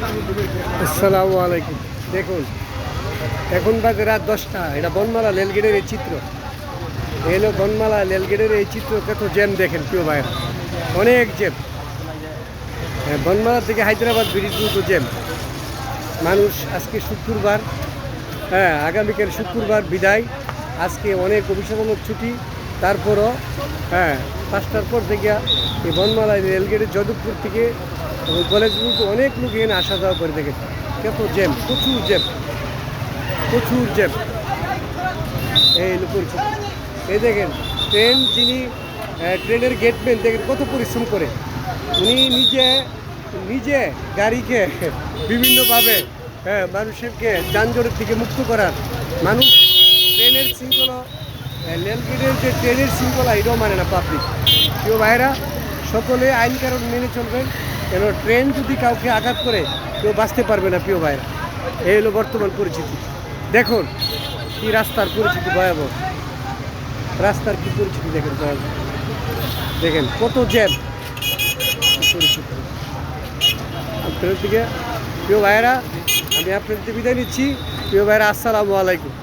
আসসালামু আলাইকুম। দেখুন, এখন বাজে রাত 10টা। এটা বনমালা রেলগেটের এই চিত্র। এলো বনমালা রেলগেটের এই চিত্র। কত জ্যাম দেখেন প্রিয় ভাইরা, অনেক জ্যাম। বনমালা থেকে হায়দ্রাবাদ ব্রিজ পর্যন্ত জ্যাম। মানুষ আজকে শুক্রবার, আগামীকাল শুক্রবার বিদায়। আজকে অনেক অফিসারমূলক ছুটি। তারপরও 5টার পর থেকে এই বনমালা রেলগেটের যাদবপুর থেকে কলেজগুলোতে অনেক লোক এখানে আসা যাওয়া করে। দেখেন কত জ্যাম, প্রচুর জ্যাম, প্রচুর জ্যাম। এই পরিচিত, এই দেখেন যিনি ট্রেনের গেটম্যান, দেখেন কত পরিশ্রম করে। উনি নিজে নিজে গাড়িকে বিভিন্নভাবে মানুষকে যানজটের থেকে মুক্ত করার। মানুষ ট্রেনের শৃঙ্খলা, রেলগেটের যে ট্রেনের শৃঙ্খলা, এটাও মানে না পাবলিক। কেউ ভাইরা সকলে আইন কানুন মেনে চলবেন, কেন ট্রেন যদি কাউকে আঘাত করে কেউ বাঁচতে পারবে না প্রিয় ভাইরা। এই হলো বর্তমান পরিস্থিতি। দেখুন কি রাস্তার পরিস্থিতি, ভয়াবহ রাস্তার কি পরিস্থিতি দেখেন, ভয়াবহ। দেখেন কত জ্যাম পরিস্থিতি। আপনাদের দিকে প্রিয় ভাইয়েরা, আমি আপনাদের বিদায় নিচ্ছি। প্রিয় ভাইয়েরা, আসসালামু আলাইকুম।